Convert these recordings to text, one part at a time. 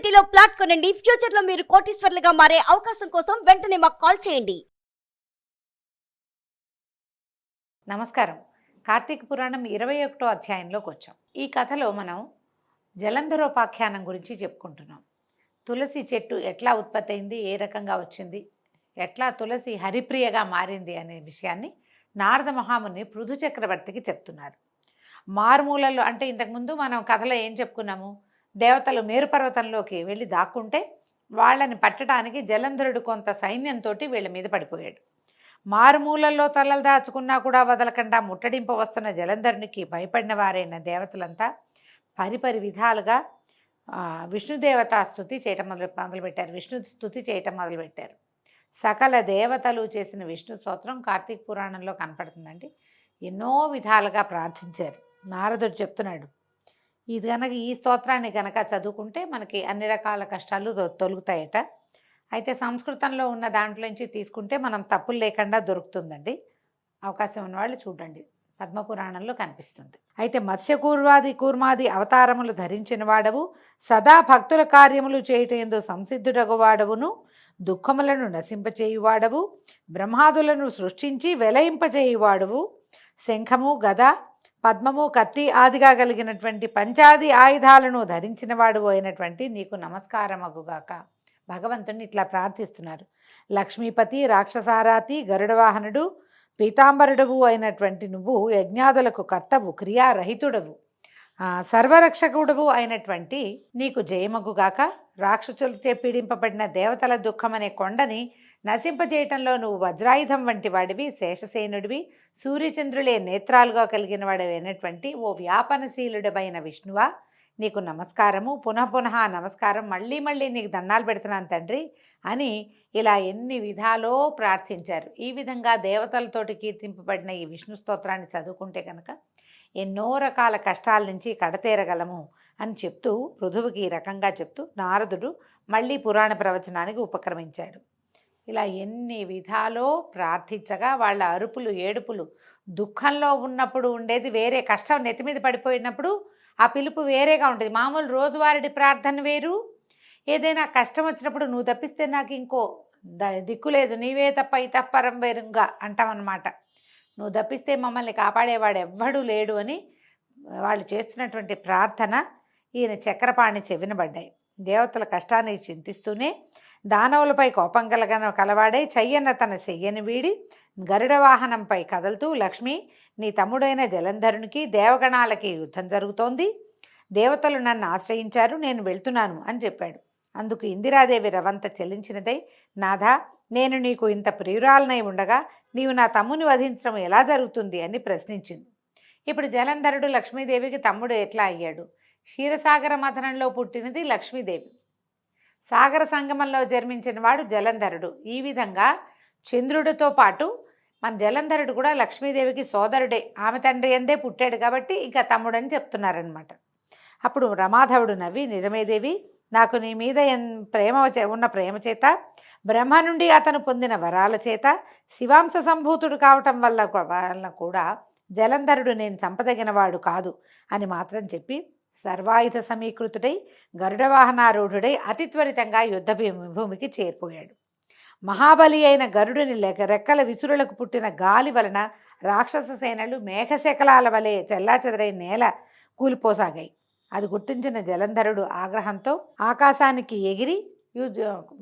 సిటీలో ప్లాట్ కొనండి. ఫ్యూచర్ లో మీరు కోటీశ్వర్లుగా మారే అవకాశం కోసం వెంటనే మాకు కాల్ చేయండి. నమస్కారం. కార్తీక పురాణం 21వ అధ్యాయంలోకి వచ్చాం. ఈ కథలో మనం జలంధరోపాఖ్యానం గురించి చెప్పుకుంటున్నాం. తులసి చెట్టు ఎట్లా ఉత్పత్తి అయింది, ఏ రకంగా వచ్చింది, ఎట్లా తులసి హరిప్రియగా మారింది అనే విషయాన్ని నారద మహాముని పృథు చక్రవర్తికి చెప్తున్నారు. మారుమూలల్లో అంటే ఇంతకుముందు మనం కథలో ఏం చెప్పుకున్నాము, దేవతలు మేరుపర్వతంలోకి వెళ్ళి దాక్కుంటే వాళ్ళని పట్టడానికి జలంధరుడు కొంత సైన్యంతో వీళ్ళ మీద పడిపోయాడు. మారుమూలల్లో తలలు దాచుకున్నా కూడా వదలకుండా ముట్టడింప వస్తున్న జలంధరునికి భయపడిన వారైన దేవతలంతా పరిపరి విధాలుగా విష్ణుదేవత స్తుతి చేయటం మొదలుపెట్టారు. విష్ణు స్తుతి చేయటం మొదలుపెట్టారు. సకల దేవతలు చేసిన విష్ణు స్తోత్రం కార్తీక పురాణంలో కనపడుతుందండి. ఎన్నో విధాలుగా ప్రార్థించారు. నారదుడు చెప్తున్నాడు, ఇది కనుక ఈ స్తోత్రాన్ని కనుక చదువుకుంటే మనకి అన్ని రకాల కష్టాలు తొలుగుతాయట. అయితే సంస్కృతంలో ఉన్న దాంట్లోంచి తీసుకుంటే మనం తప్పులు లేకుండా దొరుకుతుందండి. అవకాశం ఉన్నవాళ్ళు చూడండి, పద్మపురాణంలో కనిపిస్తుంది. అయితే కూర్మాది అవతారములు ధరించిన వాడవు, సదా భక్తుల కార్యములు చేయటందు సంసిద్ధుడగువాడవును, దుఃఖములను నశింపచేయువాడవు, బ్రహ్మాదులను సృష్టించి వెలయింపచేయువాడవు, శంఖము గద పద్మము కత్తి ఆదిగా కలిగినటువంటి పంచాది ఆయుధాలను ధరించిన వాడు అయినటువంటి నీకు నమస్కారమగుగాక. భగవంతుని ఇట్లా ప్రార్థిస్తున్నారు. లక్ష్మీపతి, రాక్షసారాతి, గరుడవాహనుడు, పీతాంబరుడవు అయినటువంటి నువ్వు యజ్ఞాదులకు కర్తవు, క్రియారహితుడవు, సర్వరక్షకుడవు అయినటువంటి నీకు జయమగుగాక. రాక్షసులచే పీడింపబడిన దేవతల దుఃఖమనే కొండని నశింపజేయటంలో నువ్వు వజ్రాయుధం వంటి వాడివి, శేషసేనుడివి, సూర్యచంద్రులే నేత్రాలుగా కలిగిన వాడివైనటువంటి ఓ వ్యాపనశీలుడమైన విష్ణువా, నీకు నమస్కారము, పునః నమస్కారం, మళ్ళీ నీకు దండాలు పెడుతున్నాను తండ్రి అని ఇలా ఎన్ని విధాలో ప్రార్థించారు. ఈ విధంగా దేవతలతోటి కీర్తింపబడిన ఈ విష్ణు స్తోత్రాన్ని చదువుకుంటే కనుక ఎన్నో రకాల కష్టాల నుంచి కడతేరగలము అని చెప్తూ పృథువుకి ఈ రకంగా చెప్తూ నారదుడు మళ్ళీ పురాణ ప్రవచనానికి ఉపక్రమించాడు. ఇలా ఎన్ని విధాలో ప్రార్థించగా వాళ్ళ అరుపులు ఏడుపులు, దుఃఖంలో ఉన్నప్పుడు ఉండేది వేరే, కష్టం నెత్తిమీద పడిపోయినప్పుడు ఆ పిలుపు వేరేగా ఉంటుంది. మామూలు రోజువారీ ప్రార్థన వేరు, ఏదైనా కష్టం వచ్చినప్పుడు నువ్వు తప్పిస్తే నాకు ఇంకో దిక్కు లేదు, నీవే తప్ప ఇతఃపరం వేరుగా అంటామన్నమాట. నువ్వు తప్పిస్తే మమ్మల్ని కాపాడేవాడు ఎవ్వడూ లేడు అని వాళ్ళు చేస్తున్నటువంటి ప్రార్థన ఈయన చక్రపాణి చెవినబడ్డాయి. దేవతల కష్టాన్ని చింతిస్తూనే దానవులపై కోపం కలవాడే చెయ్యన్న తన చెయ్యని వీడి గరుడ వాహనంపై కదులుతూ, లక్ష్మి నీ తమ్ముడైన జలంధరునికి దేవగణాలకి యుద్ధం జరుగుతోంది, దేవతలు నన్ను ఆశ్రయించారు, నేను వెళ్తున్నాను అని చెప్పాడు. అందుకు ఇందిరాదేవి రవంత చెల్లించినదై, నాథా నేను నీకు ఇంత ప్రియురాలనై ఉండగా నీవు నా తమ్ముని వధించడం ఎలా జరుగుతుంది అని ప్రశ్నించింది. ఇప్పుడు జలంధరుడు లక్ష్మీదేవికి తమ్ముడు ఎట్లా అయ్యాడు? క్షీరసాగర మథనంలో పుట్టినది లక్ష్మీదేవి, సాగర సంగమంలో జన్మించిన వాడు జలంధరుడు. ఈ విధంగా చంద్రుడితో పాటు మన జలంధరుడు కూడా లక్ష్మీదేవికి సోదరుడే, ఆమె తండ్రి ఎందే పుట్టాడు కాబట్టి ఇంకా తమ్ముడని చెప్తున్నారనమాట. అప్పుడు రమాధవుడు నవ్వి, నిజమే దేవి, నాకు నీ మీద ఉన్న ప్రేమ చేత, బ్రహ్మ నుండి అతను పొందిన వరాల చేత, శివాంశ సంభూతుడు కావటం వల్ల కూడా జలంధరుడు నేను చంపదగినవాడు కాదు అని మాత్రం చెప్పి సర్వాయుధ సమీకృతుడై గరుడవాహనారూఢుడై అతి త్వరితంగా యుద్ధ భూమికి చేరిపోయాడు. మహాబలి అయిన గరుడుని రెక్కల విసురులకు పుట్టిన గాలి వలన రాక్షస సేనలు మేఘశకలాల వలె చెల్లాచెదరై నేల కూలిపోసాగాయి. అది గుర్తించిన జలంధరుడు ఆగ్రహంతో ఆకాశానికి ఎగిరి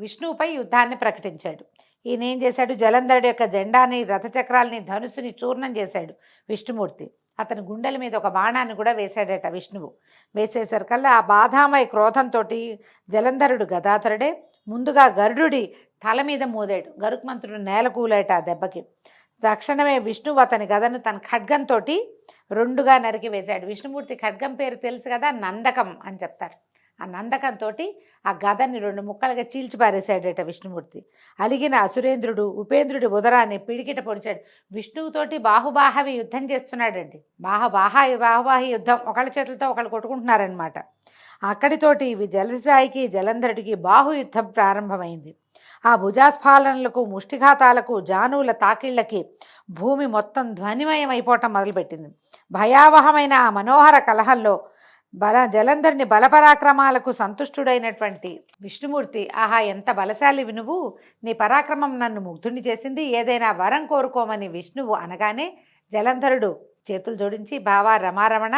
విష్ణువుపై యుద్ధాన్ని ప్రకటించాడు. ఈయన ఏం చేశాడు, జలంధరుడు యొక్క జెండాని, రథచక్రాలని, ధనుసుని చూర్ణం చేశాడు విష్ణుమూర్తి. అతని గుండెల మీద ఒక బాణాన్ని కూడా వేశాడట విష్ణువు. వేసేసరికల్లా ఆ బాధామయ క్రోధంతో జలంధరుడు గదాధరుడే ముందుగా గరుడుడి తల మీద మోదాడు. గరుత్మంతుడు నేల కూలేట ఆ దెబ్బకి. తక్షణమే విష్ణువు అతని గదను తన ఖడ్గంతో రెండుగా నరికి వేశాడు. విష్ణుమూర్తి ఖడ్గం పేరు తెలుసు కదా, నందకం అని చెప్తారు. ఆ నందకంతో ఆ గదని రెండు ముక్కలుగా చీల్చిపారేశాడట విష్ణుమూర్తి. అలిగిన అసురేంద్రుడు ఉపేంద్రుడి ఉదరాన్ని పిడికిట పొడిచాడు. విష్ణువుతోటి బాహుబాహవి యుద్ధం చేస్తున్నాడండి. బాహుబాహి యుద్ధం, ఒకళ్ళ చేతులతో ఒకళ్ళు కొట్టుకుంటున్నారనమాట. అక్కడితోటి జలసాయికి జలంధరుడికి బాహుయుద్ధం ప్రారంభమైంది. ఆ భుజాస్ఫాలనలకు, ముష్టిఘాతాలకు, జానువుల తాకిళ్లకి భూమి మొత్తం ధ్వనిమయమైపోవటం మొదలుపెట్టింది. భయావహమైన ఆ మనోహర కలహంలో జలంధరుని బలపరాక్రమాలకు సంతుష్టుడైనటువంటి విష్ణుమూర్తి, ఆహా ఎంత బలశాలివి నువ్వు, నీ పరాక్రమం నన్ను ముగ్ధుని చేసింది, ఏదైనా వరం కోరుకోమని విష్ణువు అనగానే జలంధరుడు చేతులు జోడించి, బావా రమారమణ,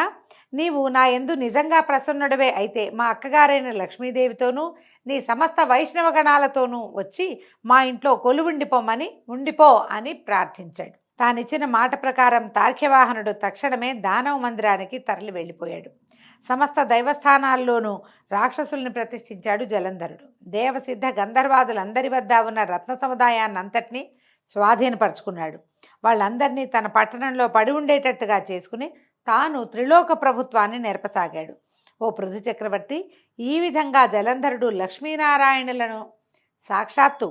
నీవు నా యందు నిజంగా ప్రసన్నుడవే అయితే మా అక్కగారైన లక్ష్మీదేవితోనూ నీ సమస్త వైష్ణవ గణాలతోనూ వచ్చి మా ఇంట్లో ఉండిపో అని ప్రార్థించాడు. తానిచ్చిన మాట ప్రకారం తార్క్యవాహనుడు తక్షణమే దానవ మందిరానికి తరలి వెళ్ళిపోయాడు. సమస్త దైవస్థానాల్లోనూ రాక్షసుల్ని ప్రతిష్ఠించాడు జలంధరుడు. దేవసిద్ధ గంధర్వాదులందరి వద్ద ఉన్న రత్న సముదాయాన్నంతటినీ స్వాధీనపరుచుకున్నాడు. వాళ్ళందరినీ తన పట్టణంలో పడి ఉండేటట్టుగా చేసుకుని తాను త్రిలోక ప్రభుత్వాన్ని నెరపసాగాడు. ఓ పృథు చక్రవర్తి, ఈ విధంగా జలంధరుడు లక్ష్మీనారాయణులను సాక్షాత్తు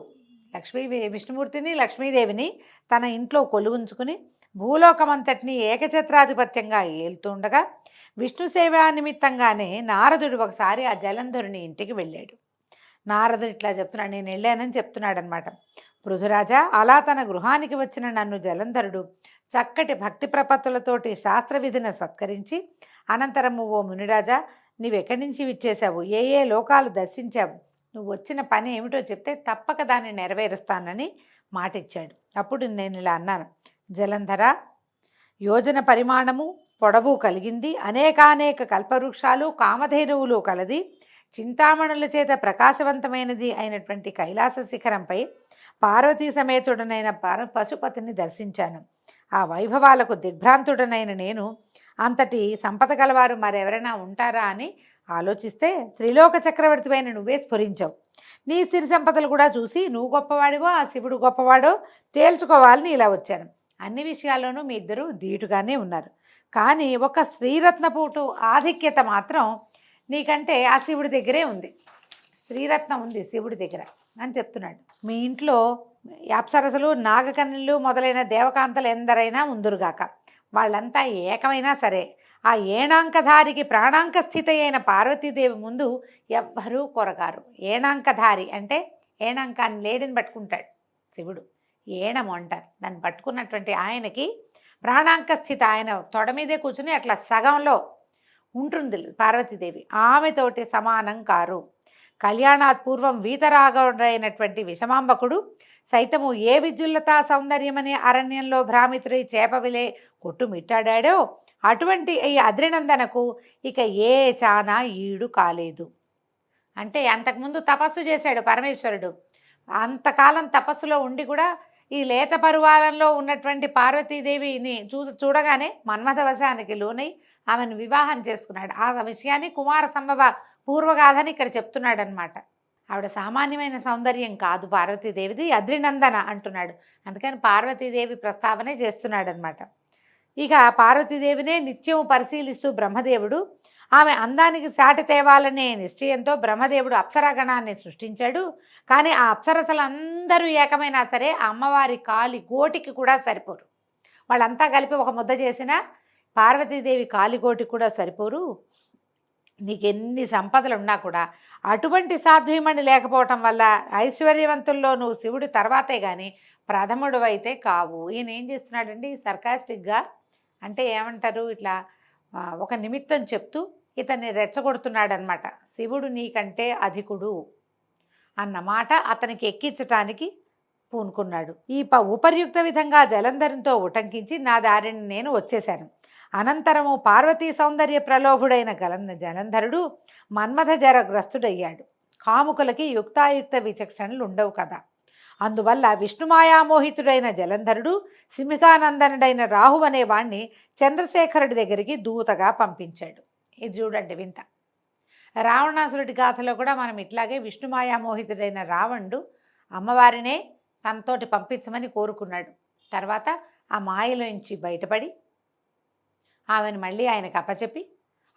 విష్ణుమూర్తిని లక్ష్మీదేవిని తన ఇంట్లో కొలువుంచుకుని భూలోకమంతటినీ ఏకఛత్రాధిపత్యంగా ఏలుతుండగా విష్ణు సేవా నిమిత్తంగానే నారదుడు ఒకసారి ఆ జలంధరుని ఇంటికి వెళ్ళాడు. నారదుడు ఇట్లా చెప్తున్నాడు, నేను వెళ్ళానని చెప్తున్నాడనమాట. పృథురాజా, అలా తన గృహానికి వచ్చిన నన్ను జలంధరుడు చక్కటి భక్తి ప్రపత్తులతోటి శాస్త్రవిధిని సత్కరించి, అనంతరము ఓ మునిరాజా, నీవెక్కడి నుంచి విచ్చేశావు, ఏ ఏ లోకాలు దర్శించావు, నువ్వు వచ్చిన పని ఏమిటో చెప్తే తప్పక దాన్ని నెరవేరుస్తానని మాటిచ్చాడు. అప్పుడు నేను ఇలా అన్నాను, జలంధర, యోజన పరిమాణము పొడవు కలిగింది, అనేకానేక కల్పవృక్షాలు కామధేనువులు కలది, చింతామణుల చేత ప్రకాశవంతమైనది అయినటువంటి కైలాస శిఖరంపై పార్వతీ సమేతుడనైన పశుపతిని దర్శించాను. ఆ వైభవాలకు దిగ్భ్రాంతుడనైన నేను అంతటి సంపద గలవారు మరెవరైనా ఉంటారా అని ఆలోచిస్తే త్రిలోక చక్రవర్తిపైన నువ్వే స్ఫురించావు. నీ సిరి సంపదలు కూడా చూసి నువ్వు గొప్పవాడివో ఆ శివుడు గొప్పవాడో తేల్చుకోవాలని ఇలా వచ్చాను. అన్ని విషయాల్లోనూ మీ ఇద్దరు ధీటుగానే ఉన్నారు, కానీ ఒక స్త్రీరత్నపూటు ఆధిక్యత మాత్రం నీకంటే ఆ శివుడి దగ్గరే ఉంది. స్త్రీరత్నం ఉంది శివుడి దగ్గర అని చెప్తున్నాడు. మీ ఇంట్లో అప్సరసలు నాగకన్యలు మొదలైన దేవకాంతలు ఎందరైనా ఉందురుగాక, వాళ్ళంతా ఏకమైనా సరే ఆ ఏణాంకధారికి ప్రాణాంక స్థితి అయిన పార్వతీదేవి ముందు ఎవ్వరూ కొరగారు. ఏణాంకధారి అంటే ఏణాంకాన్ని లేడిని పట్టుకుంటాడు శివుడు, ఏణము అంటారు దాన్ని పట్టుకున్నటువంటి ఆయనకి ప్రాణాంక స్థితి, ఆయన తొడ మీదే కూర్చుని అట్లా సగంలో ఉంటుంది పార్వతీదేవి, ఆమెతోటి సమానం కారు. కళ్యాణాత్ పూర్వం వీతరాగైనటువంటి విషమాంబకుడు సైతము ఏ విద్యుల్లతా సౌందర్యమనే అరణ్యంలో భ్రామితుడై చేపవిలే కొట్టుమిట్టాడాడో అటువంటి ఈ అద్రినందనకు ఇక ఏ చానా ఈడు కాలేదు. అంటే అంతకుముందు తపస్సు చేశాడు పరమేశ్వరుడు, అంతకాలం తపస్సులో ఉండి కూడా ఈ లేత పరువాలంలో ఉన్నటువంటి పార్వతీదేవిని చూడగానే మన్మథవశానికి లోనై ఆమెను వివాహం చేసుకున్నాడు. ఆ విషయాన్ని కుమార సంభవ పూర్వగాథని ఇక్కడ చెప్తున్నాడు అనమాట. ఆవిడ సామాన్యమైన సౌందర్యం కాదు పార్వతీదేవిది, అద్రినందన అంటున్నాడు. అందుకని పార్వతీదేవి ప్రస్తావనే చేస్తున్నాడు అనమాట. ఇక పార్వతీదేవినే నిత్యం పరిశీలిస్తూ బ్రహ్మదేవుడు ఆమె అందానికి సాటి తేవాలనే నిశ్చయంతో బ్రహ్మదేవుడు అప్సరాగణాన్ని సృష్టించాడు. కానీ ఆ అప్సరసలందరూ ఏకమైనా సరే ఆ అమ్మవారి కాలి గోటికి కూడా సరిపోరు. వాళ్ళంతా కలిపి ఒక ముద్ద చేసినా పార్వతీదేవి కాలిగోటికి కూడా సరిపోరు. నీకెన్ని సంపదలు ఉన్నా కూడా అటువంటి సాధ్వీమణి లేకపోవటం వల్ల ఐశ్వర్యవంతుల్లో నువ్వు శివుడి తర్వాతే కానీ ప్రథముడు అయితే కావు. ఈయన ఏం చేస్తున్నాడండి సర్కాస్టిక్గా, అంటే ఏమంటారు, ఇట్లా ఒక నిమిత్తం చెప్తూ ఇతన్ని రెచ్చగొడుతున్నాడనమాట. శివుడు నీకంటే అధికుడు అన్నమాట అతనికి ఎక్కించటానికి పూనుకున్నాడు. ఈ ఉపర్యుక్త విధంగా జలంధరంతో ఉటంకించి నా దారిని నేను వచ్చేశాను. అనంతరము పార్వతీ సౌందర్య ప్రలోభుడైన జలంధరుడు మన్మథ జరగ్రస్తుడయ్యాడు. కాముకులకి యుక్తాయుక్త విచక్షణలు ఉండవు కదా. అందువల్ల విష్ణుమాయామోహితుడైన జలంధరుడు సింహికానందనుడైన రాహు అనేవాణ్ణి చంద్రశేఖరుడి దగ్గరికి దూతగా పంపించాడు. ఇది చూడండి వింత. రావణాసురుడి గాథలో కూడా మనం ఇట్లాగే విష్ణుమాయామోహితుడైన రావణుడు అమ్మవారినే తనతోటి పంపించమని కోరుకున్నాడు. తర్వాత ఆ మాయలోంచి బయటపడి ఆమెను మళ్ళీ ఆయనకు అప్పచెప్పి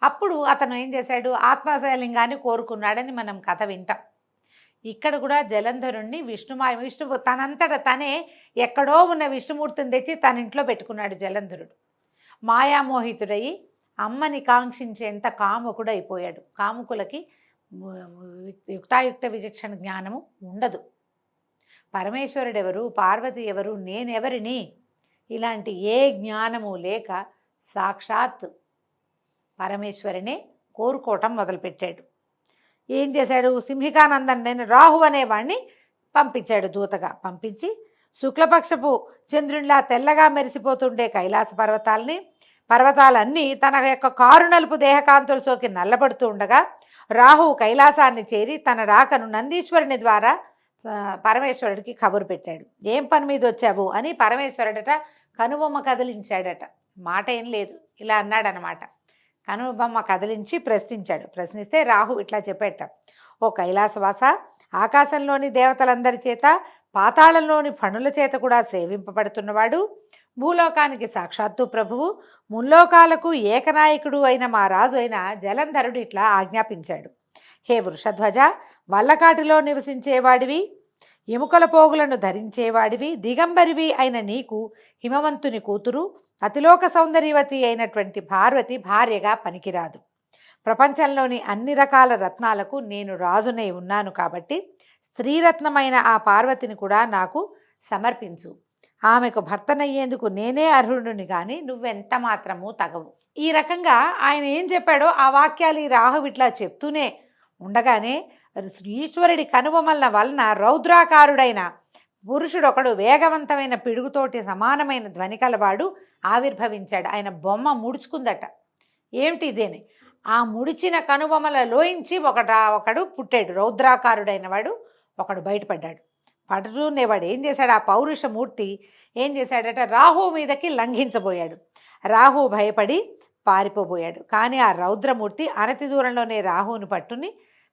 అప్పుడు అతను ఏం చేశాడు, ఆత్మశలింగాన్ని కోరుకున్నాడని మనం కథ వింటాం. ఇక్కడ కూడా జలంధరుణ్ణి విష్ణు తనంతట తనే ఎక్కడో ఉన్న విష్ణుమూర్తిని తెచ్చి తన ఇంట్లో పెట్టుకున్నాడు జలంధరుడు. మాయామోహితుడయి అమ్మని కాంక్షించేంత కాముకుడు అయిపోయాడు. కాముకులకి యుక్తాయుక్త విచక్షణ జ్ఞానము ఉండదు. పరమేశ్వరుడు ఎవరు, పార్వతి ఎవరు, నేనెవరిని, ఇలాంటి ఏ జ్ఞానము లేక సాక్షాత్ పరమేశ్వరినే కోరుకోవటం మొదలుపెట్టాడు. ఏం చేశాడు? సింహికానందనుడైన రాహు అనేవాడిని పంపించాడు. దూతగా పంపించి శుక్లపక్షపు చంద్రునిలా తెల్లగా మెరిసిపోతుండే కైలాస పర్వతాలన్నీ తన యొక్క కారు నలుపు దేహకాంతులు సోకి నల్లబడుతూ ఉండగా రాహువు కైలాసాన్ని చేరి తన రాకను నందీశ్వరుని ద్వారా పరమేశ్వరుడికి కబురు పెట్టాడు. ఏం పని మీద వచ్చావు అని పరమేశ్వరుడట కనుబొమ్మ కదిలించాడట. మాట ఏం లేదు, ఇలా అన్నాడనమాట. కనుబొమ్మ కదిలించి ప్రశ్నించాడు. ప్రశ్నిస్తే రాహు ఇట్లా చెప్పేట, ఓ కైలాసవాస, ఆకాశంలోని దేవతలందరి చేత పాతాళంలోని ఫణుల చేత కూడా సేవింపబడుతున్నవాడు, భూలోకానికి సాక్షాత్తు ప్రభువు, ముల్లోకాలకు ఏకనాయకుడు అయిన మా రాజు అయిన జలంధరుడు ఇట్లా ఆజ్ఞాపించాడు. హే వృషధ్వజ, వల్లకాటిలో నివసించేవాడివి, ఎముకల పోగులను ధరించేవాడివి, దిగంబరివి అయిన నీకు హిమవంతుని కూతురు, అతిలోక సౌందర్యవతి అయినటువంటి పార్వతి భార్యగా పనికిరాదు. ప్రపంచంలోని అన్ని రకాల రత్నాలకు నేను రాజునై ఉన్నాను కాబట్టి స్త్రీరత్నమైన ఆ పార్వతిని కూడా నాకు సమర్పించు. ఆమెకు భర్తనయ్యేందుకు నేనే అర్హుడిని కానీ నువ్వెంత మాత్రము తగవు. ఈ రకంగా ఆయన ఏం చెప్పాడో ఆ వాక్యాలు ఈ రాహు ఇట్లా చెప్తూనే ఉండగానే ఈశ్వరుడి కనుబొమ్మల వలన రౌద్రాకారుడైన పురుషుడొకడు వేగవంతమైన పిడుగుతోటి సమానమైన ధ్వని కలవాడు ఆవిర్భవించాడు. ఆయన బొమ్మ ముడుచుకుందట. ఏమిటి ఇదేని? ఆ ముడిచిన కనుబొమ్మలలోంచి ఒకడు పుట్టాడు. రౌద్రాకారుడైన వాడు ఒకడు బయటపడ్డాడు. పడుతూనేవాడు ఏం చేశాడు? ఆ పౌరుషమూర్తి ఏం చేశాడట? రాహు మీదకి లంఘించబోయాడు. రాహు భయపడి పారిపోబోయాడు. కానీ ఆ రౌద్రమూర్తి అనతి దూరంలోనే రాహువుని పట్టుని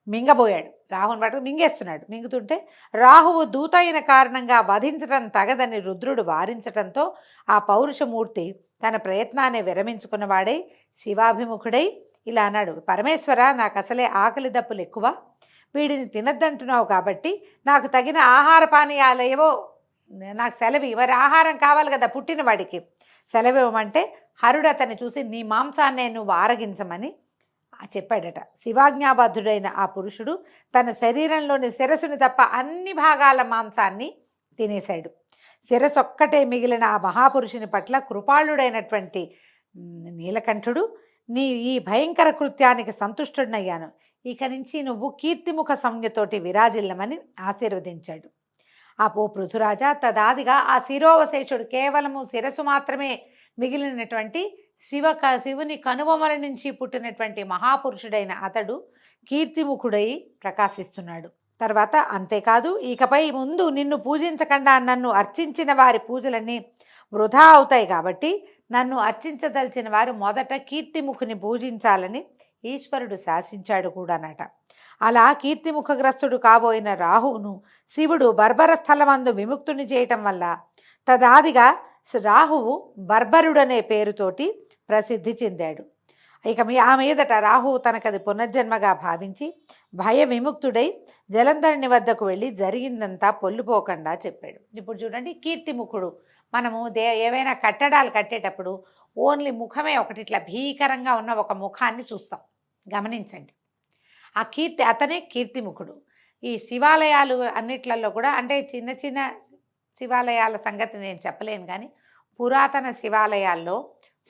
మింగబోయాడు. రాహుని పట్టుకుని మింగేస్తున్నాడు. మింగుతుంటే రాహువు దూత అయిన కారణంగా వధించటం తగదని రుద్రుడు వారించటంతో ఆ పౌరుషమూర్తి తన ప్రయత్నాన్ని విరమించుకున్నవాడై శివాభిముఖుడై ఇలా అన్నాడు, పరమేశ్వర, నాకు అసలే ఆకలి దప్పులు ఎక్కువ, వీడిని తినద్దంటున్నావు కాబట్టి నాకు తగిన ఆహార పానీయాలేవో నాకు సెలవు. మరి ఆహారం కావాలి కదా పుట్టిన వాడికి, సెలవివ్వమంటే హరుడు అతన్ని చూసి నీ మాంసాన్నే నువ్వు ఆరగించమని చెప్పాడట. శివాజ్ఞాబద్ధుడైన ఆ పురుషుడు తన శరీరంలోని శిరస్సుని తప్ప అన్ని భాగాల మాంసాన్ని తినేశాడు. శిరస్సు ఒక్కటే మిగిలిన ఆ మహాపురుషుని పట్ల కృపాళుడైనటువంటి నీలకంఠుడు, నీ ఈ భయంకర కృత్యానికి సంతుష్టుడనయ్యాను, ఇక నుంచి నువ్వు కీర్తిముఖ సంజ్ఞతోటి విరాజిల్లమని ఆశీర్వదించాడు. ఆ పృథురాజా, తదాదిగా ఆ శిరోవశేషుడు కేవలము శిరస్సు మాత్రమే మిగిలినటువంటి శివుని కనుబొమ్మల నుంచి పుట్టినటువంటి మహాపురుషుడైన అతడు కీర్తిముఖుడై ప్రకాశిస్తున్నాడు. తర్వాత అంతేకాదు, ఇకపై ముందు నిన్ను పూజించకుండా నన్ను అర్చించిన వారి పూజలన్నీ వృధా అవుతాయి కాబట్టి నన్ను అర్చించదలిచిన వారు మొదట కీర్తిముఖుని పూజించాలని ఈశ్వరుడు శాసించాడు కూడానట. అలా కీర్తిముఖగ్రస్తుడు కాబోయిన రాహువును శివుడు బర్బర స్థలమందు విముక్తుని చేయటం వల్ల తదాదిగా రాహువు బర్బరుడనే పేరుతోటి ప్రసిద్ధి చెందాడు. ఇక ఆ మీదట రాహువు తనకది పునర్జన్మగా భావించి భయ విముక్తుడై జలంధరుని వద్దకు వెళ్ళి జరిగిందంతా పొల్లుపోకుండా చెప్పాడు. ఇప్పుడు చూడండి, కీర్తిముఖుడు, మనము ఏవైనా కట్టడాలు కట్టేటప్పుడు ఓన్లీ ముఖమే ఒకటి ఇట్లా భీకరంగా ఉన్న ఒక ముఖాన్ని చూస్తాం. గమనించండి, ఆ అతనే కీర్తిముఖుడు. ఈ శివాలయాలు అన్నిట్లలో కూడా, అంటే చిన్న చిన్న శివాలయాల సంగతి నేను చెప్పలేను, కానీ పురాతన శివాలయాల్లో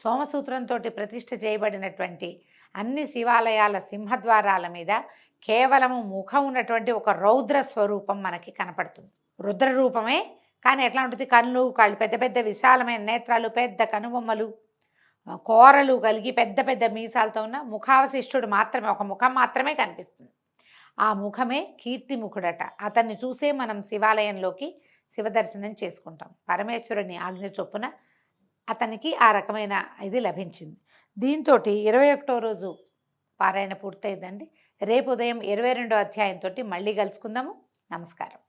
సోమసూత్రంతో ప్రతిష్ఠ చేయబడినటువంటి అన్ని శివాలయాల సింహద్వారాల మీద కేవలము ముఖం ఉన్నటువంటి ఒక రౌద్ర స్వరూపం మనకి కనపడుతుంది. రుద్ర రూపమే, కానీ ఎట్లా ఉంటుంది? కళ్ళు పెద్ద పెద్ద విశాలమైన నేత్రాలు, పెద్ద కనుబొమ్మలు, కోరలు కలిగి పెద్ద పెద్ద మీసాలతో ఉన్న ముఖావశిష్టుడు మాత్రమే, ఒక ముఖం మాత్రమే కనిపిస్తుంది. ఆ ముఖమే కీర్తిముఖుడట. అతన్ని చూసే మనం శివాలయంలోకి శివదర్శనం చేసుకుంటాం. పరమేశ్వరుని ఆజ్ఞ చొప్పున అతనికి ఆ రకమైన ఇది లభించింది. దీంతో 21వ రోజు పారాయణ పూర్తయిందండి. రేపు ఉదయం 22వ అధ్యాయంతో మళ్ళీ కలుసుకుందాము. నమస్కారం.